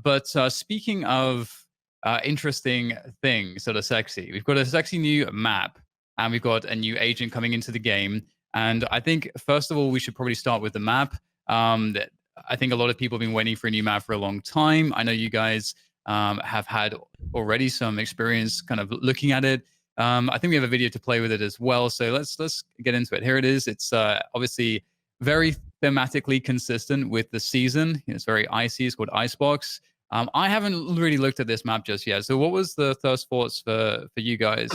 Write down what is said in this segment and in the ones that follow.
But speaking of interesting things that are sexy, we've got a sexy new map and we've got a new agent coming into the game. And I think, first of all, we should probably start with the map. I think a lot of people have been waiting for a new map for a long time. I know you guys have had already some experience kind of looking at it. I think we have a video to play with it as well. So let's get into it. Here it is. It's obviously very thematically consistent with the season. It's very icy. It's called Icebox. I haven't really looked at this map just yet. So what was the first thoughts for you guys?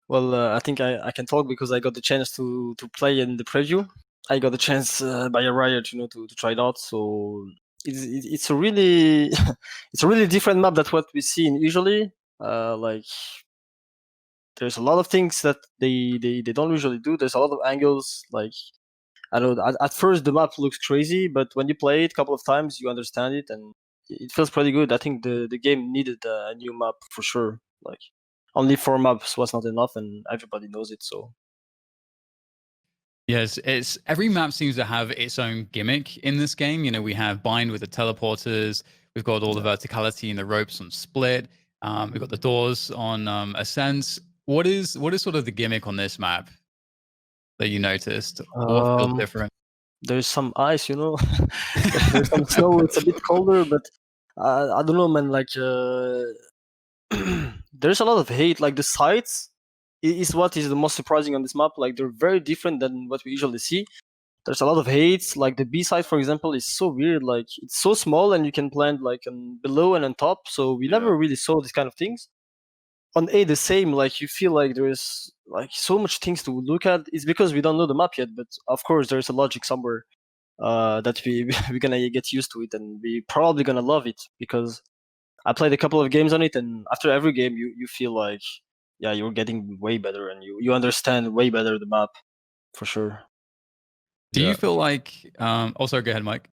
Well, I think I can talk because I got the chance to play in the preview. I got the chance by a Riot, to try it out. So it's a really it's a really different map than what we see usually. Like there's a lot of things that they don't usually do. There's a lot of angles. Like I don't know. At first the map looks crazy, but when you play it a couple of times, you understand it, and it feels pretty good. I think the game needed a new map for sure. Like only 4 maps was not enough, and everybody knows it. So Yes, it's every map seems to have its own gimmick in this game. We have Bind with the teleporters. We've got all the verticality and the ropes on Split. We've got the doors on Ascent. What is sort of the gimmick on this map that you noticed? What feels different? there's some ice, there's some snow. It's a bit colder, but I don't know, man. Like there's a lot of hate. Like the sides is what is the most surprising on this map. Like they're very different than what we usually see. There's a lot of hates. Like the B side, for example, is so weird. Like it's so small, and you can plant like below and on top. So we never really saw these kind of things. On A, the same. Like you feel like there's like so much things to look at. It's because we don't know the map yet, but of course there's a logic somewhere that we're gonna get used to it, and we probably gonna love it because I played a couple of games on it, and after every game you feel like you're getting way better, and you understand way better the map for sure. Do you feel like also go ahead, Mike?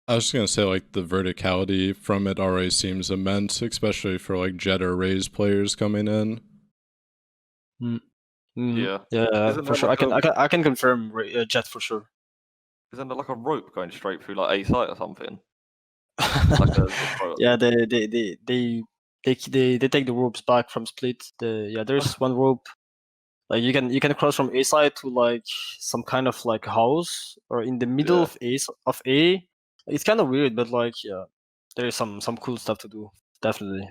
I was just gonna say, like, the verticality from it already seems immense, especially for like Jet or Raze players coming in. Yeah, for sure. Like I can confirm Jet for sure. Isn't there like a rope going straight through like A site or something? Yeah, they take the ropes back from Split. There's one rope. Like you can cross from A side to like some kind of like house or in the middle of A. It's kind of weird, but like there is some cool stuff to do. Definitely.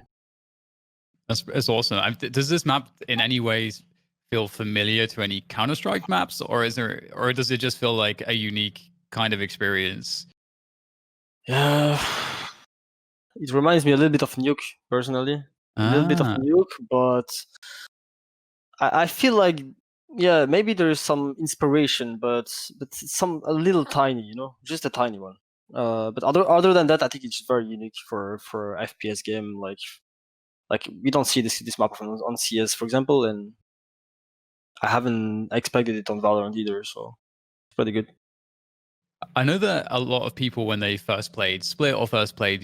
That's awesome. Does this map in any ways feel familiar to any Counter-Strike maps, or does it just feel like a unique kind of experience? Yeah, it reminds me a little bit of Nuke personally. A little bit of Nuke, but I feel like maybe there's some inspiration, but a little tiny, just a tiny one. But other than that, I think it's very unique for FPS game. Like we don't see this map on CS, for example, and I haven't expected it on Valorant either, so it's pretty good. I know that a lot of people, when they first played Split or first played,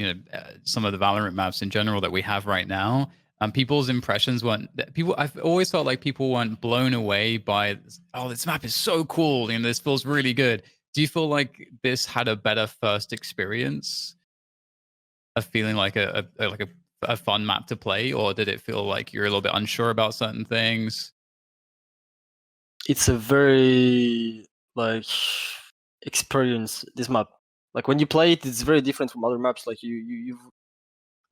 some of the Valorant maps in general that we have right now, people's impressions I've always felt like people weren't blown away by, oh, this map is so cool, this feels really good. Do you feel like this had a better first experience of feeling like a fun map to play, or did it feel like you're a little bit unsure about certain things? It's a very like experience, this map. Like when you play it, it's very different from other maps. Like you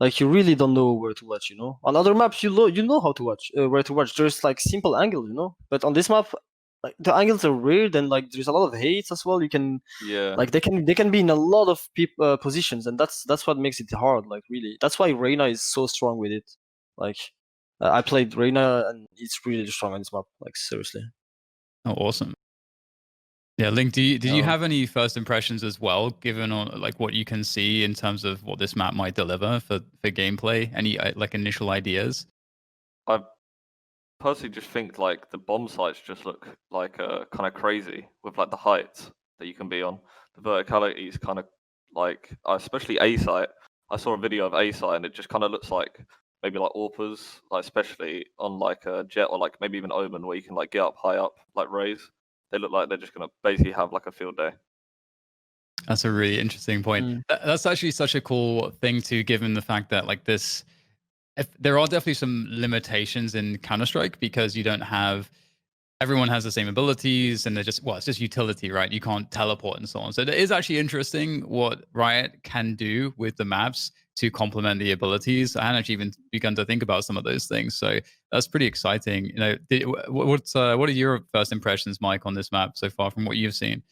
really don't know where to watch. On other maps, you know how to watch, where to watch. There's like simple angles, But on this map, like the angles are weird, and like there's a lot of hates as well. You can like they can be in a lot of positions, and that's what makes it hard. Like really, that's why Reyna is so strong with it. Like I played Reyna, and it's really strong on this map. Like seriously. Oh, awesome. Yeah, Link, did you have any first impressions as well, given on like what you can see in terms of what this map might deliver for gameplay? Any like initial ideas? I personally just think like the bomb sites just look like kind of crazy with like the heights that you can be on. The verticality is kind of like, especially A site. I saw a video of A site and it just kind of looks like maybe like AWPers, like especially on like a Jet or like maybe even Omen, where you can like get up high up like Raze. They look like they're just gonna basically have like a field day. That's a really interesting point. Mm. That's actually such a cool thing too, given the fact that like this, if there are definitely some limitations in Counter Strike because you don't have everyone has the same abilities and they're just it's just utility, right? You can't teleport and so on. So it is actually interesting what Riot can do with the maps to complement the abilities. I hadn't actually even begun to think about some of those things. So that's pretty exciting. You know, what are your first impressions, Mike, on this map so far from what you've seen?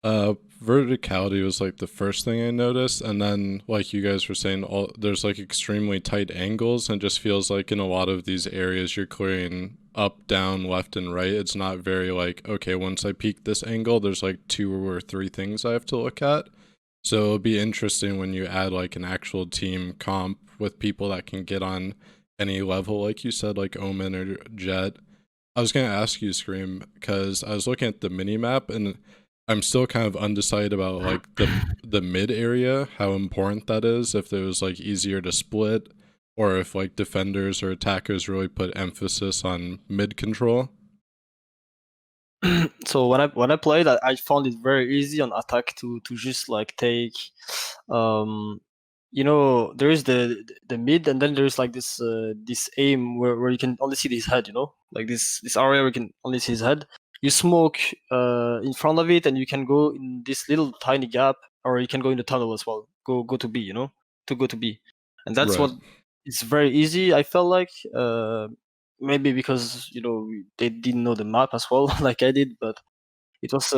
Verticality was like the first thing I noticed, and then like you guys were saying, there's like extremely tight angles, and just feels like in a lot of these areas you're clearing up, down, left, and right. It's not very like, okay, once I peek this angle, there's like 2 or 3 things I have to look at. So it'll be interesting when you add like an actual team comp with people that can get on any level, like you said, like Omen or Jet. I was gonna ask you, Scream, because I was looking at the mini map and I'm still kind of undecided about like the mid area, how important that is, if it was like easier to split, or if like defenders or attackers really put emphasis on mid control. So when I played, I found it very easy on attack to just like take, you know, there is the mid, and then there's like this aim where you can only see his head, you know, like this area where you can only see his head. You smoke in front of it, and you can go in this little tiny gap, or you can go in the tunnel as well. Go to B, you know, to go to B, and that's Right. what it's very easy. I felt like maybe because you know they didn't know the map as well, like I did, but it was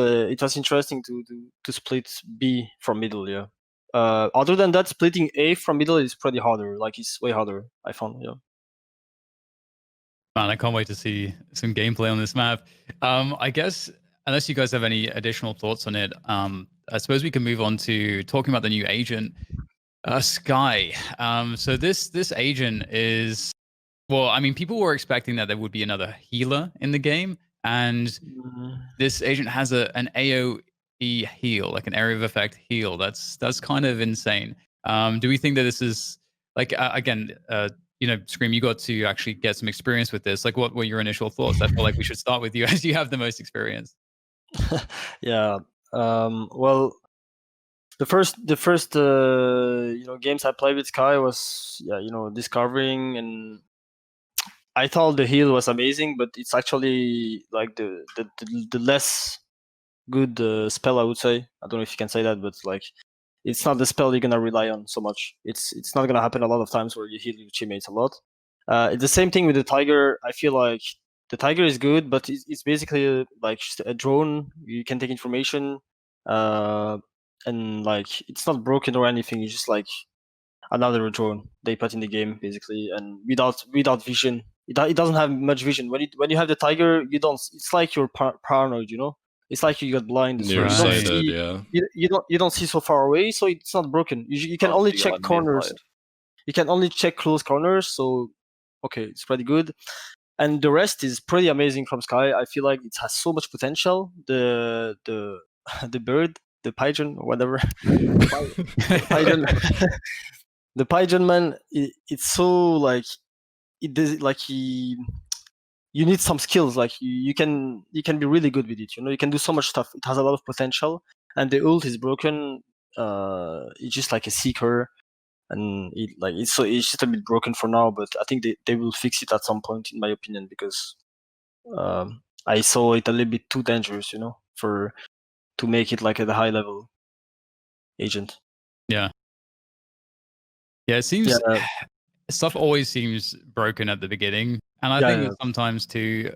interesting to split B from middle. Yeah. Other than that, splitting A from middle is pretty harder. Like it's way harder. I found. Yeah. Man, I can't wait to see some gameplay on this map. I guess unless you guys have any additional thoughts on it, I suppose we can move on to talking about the new agent, Skye. So this agent is well, I mean, people were expecting that there would be another healer in the game, and this agent has an AOE heal, like an area of effect heal. That's kind of insane. Do we think that this is like again? You know, Scream, you got to actually get some experience with this. Like, what were your initial thoughts? I feel like we should start with you as you have the most experience. Yeah. Well, the first you know games I played with Skye was you know discovering, and I thought the heal was amazing, but it's actually like the less good spell, I would say. I don't know if you can say that, but like it's not the spell you're gonna rely on so much. It's not gonna happen a lot of times where you heal your teammates a lot. It's the same thing with the Tiger. I feel like the Tiger is good, but it's basically like just a drone. You can take information, and like it's not broken or anything. It's just like another drone they put in the game basically, and without vision. It doesn't have much vision. When you have the Tiger, you don't. It's like you're paranoid, you know. It's like you got blind. So you don't Right. Nearsighted, see. yeah. You don't see so far away, so it's not broken. You can Oh, only so you're, check like, corners. nearsighted. You can only check close corners. So okay, it's pretty good. And the rest is pretty amazing from Skye. I feel like it has so much potential. The the bird, the pigeon, or whatever. Pigeon. The pigeon man. It's so like it does like he. You need some skills. Like you can be really good with it. You know, you can do so much stuff. It has a lot of potential, and the ult is broken. It's just like a seeker, and it's just a bit broken for now. But I think they will fix it at some point, in my opinion, because I saw it a little bit too dangerous. You know, to make it like at a high level agent. Yeah. Yeah, it seems Yeah. stuff always seems broken at the beginning, and I Yeah, think yeah. that sometimes too,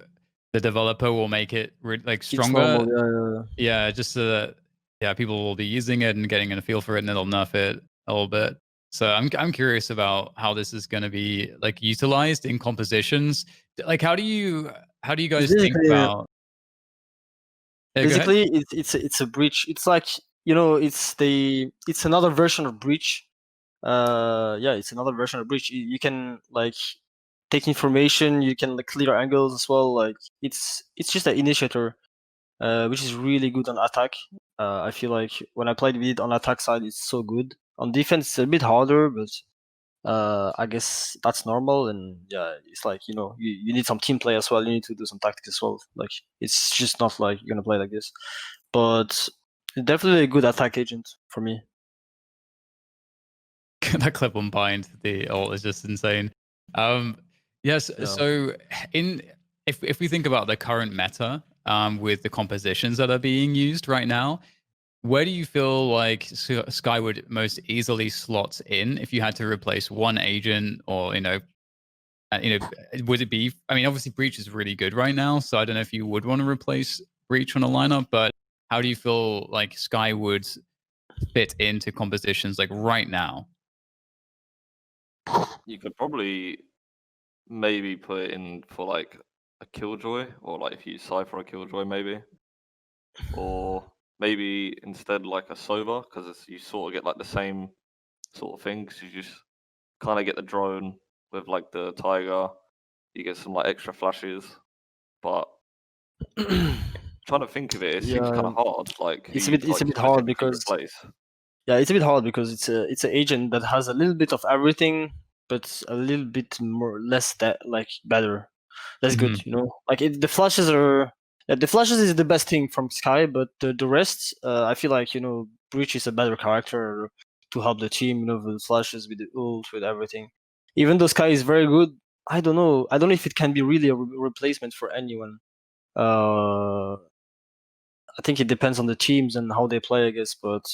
the developer will make it like It's stronger. normal. Yeah. Yeah, just so that people will be using it and getting a feel for it, and it'll nerf it a little bit. So I'm curious about how this is going to be like utilized in compositions. Like, how do you guys think Basically, about? Yeah, go ahead. basically it's a breach. It's like, you know, it's another version of breach. Yeah, it's another version of breach. You can like take information. You can like clear angles as well. Like it's just an initiator, which is really good on attack. I feel like when I played with it on attack side, it's so good. On defense, it's a bit harder, but I guess that's normal. And yeah, it's like, you know, you need some team play as well. You need to do some tactics as well. Like it's just not like you're gonna play like this. But Definitely a good attack agent for me. That clip on bind the ult is just insane. Yes. Yeah. So if we think about the current meta, with the compositions that are being used right now, where do you feel like Skye would most easily slot in if you had to replace one agent, or would it be? I mean, obviously Breach is really good right now, so I don't know if you would want to replace Breach on a lineup. But how do you feel like Skye would fit into compositions like right now? You could probably maybe put it in for like a Killjoy, or like if you Cypher a Killjoy maybe, or maybe instead like a Sova, because you sort of get like the same sort of thing, because you just kind of get the drone with like the Tiger, you get some like extra flashes, but trying to think of it, it seems kind Yeah, of hard. Like it's a who bit you'd like hard specifically because replace. yeah, it's a bit hard because it's an agent that has a little bit of everything, but a little bit more less that like better, less good. Mhm. You know, like the flashes are. Yeah, the flashes is the best thing from Skye, but the rest, I feel like Breach is a better character to help the team. You know, with the flashes, with the ult, with everything. Even though Skye is very good, I don't know. I don't know if it can be really a replacement for anyone. I think it depends on the teams and how they play, I guess. But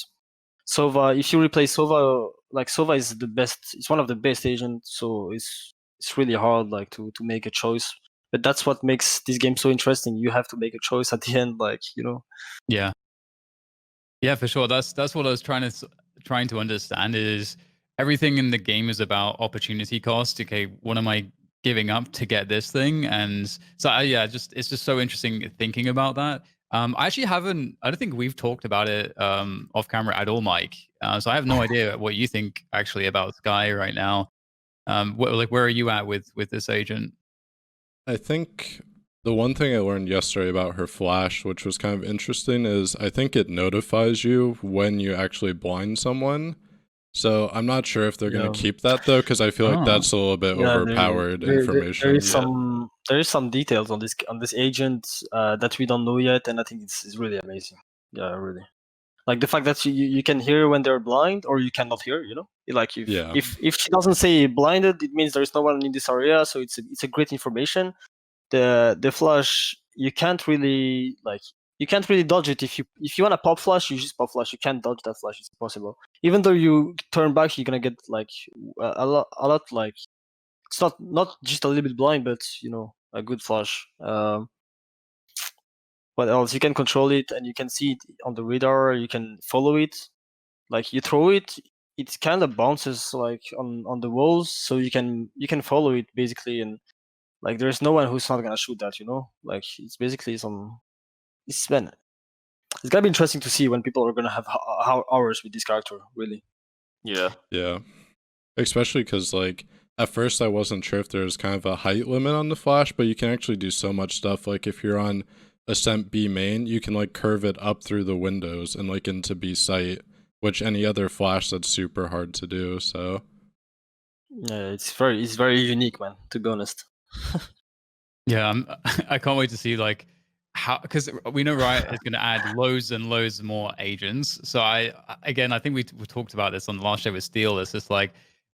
Sova, if you replace Sova, like Sova is the best. It's one of the best agents, so it's really hard like to make a choice. But that's what makes this game so interesting. You have to make a choice at the end, Yeah. Yeah, for sure. That's what I was trying to understand is everything in the game is about opportunity cost. Okay, what am I giving up to get this thing? And so yeah, it's just so interesting thinking about that. I actually haven't. I don't think we've talked about it off camera at all, Mike. So I have no idea what you think actually about Skye right now. Where are you at with this agent? I think the one thing I learned yesterday about her flash, which was kind of interesting, is I think it notifies you when you actually blind someone. So I'm not sure if they're going to keep that though, because I feel like Oh. that's a little bit Yeah, overpowered there information. is some details on this agent that we don't know yet, and I think it's really amazing. Yeah, really. Like the fact that you can hear when they're blind, or you cannot hear. Like Yeah. if she doesn't say blinded, it means there is no one in this area. So it's a great information. The flash, you can't really dodge it. If you want to pop flash, you just pop flash. You can't dodge that flash. It's impossible. Even though you turn back, you're gonna get like a lot like it's not just a little bit blind, but a good flash. What else? You can control it, and you can see it on the radar. You can follow it. Like you throw it, it kind of bounces like on the walls, so you can follow it basically, and like there's no one who's not gonna shoot that. Like it's basically it's been it's gonna be interesting to see when people are gonna have hours with this character. Really. Yeah. Yeah. Especially because, like, at first I wasn't sure if there was kind of a height limit on the flash, but you can actually do so much stuff. Like, if you're on Ascent B main, you can, like, curve it up through the windows and, like, into B site, which any other flash that's super hard to do, so. Yeah, it's very unique, man, to be honest. Yeah, I can't wait to see like how, because we know Riot is going to add loads and loads more agents. So I think we talked about this on the last show with Steel. It's just like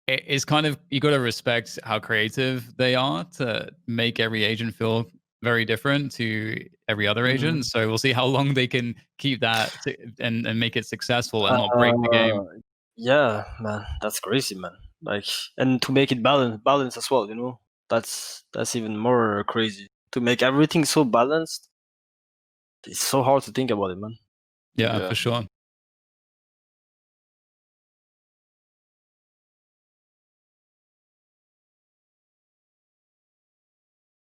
it's kind of, you got to respect how creative they are to make every agent feel very different to every other agent. So we'll see how long they can keep that and make it successful and not break the game. Yeah, man, that's crazy, man. Like, and to make it balance as well, that's even more crazy. To make everything so balanced, it's so hard to think about it, man. Yeah, Yeah. for sure.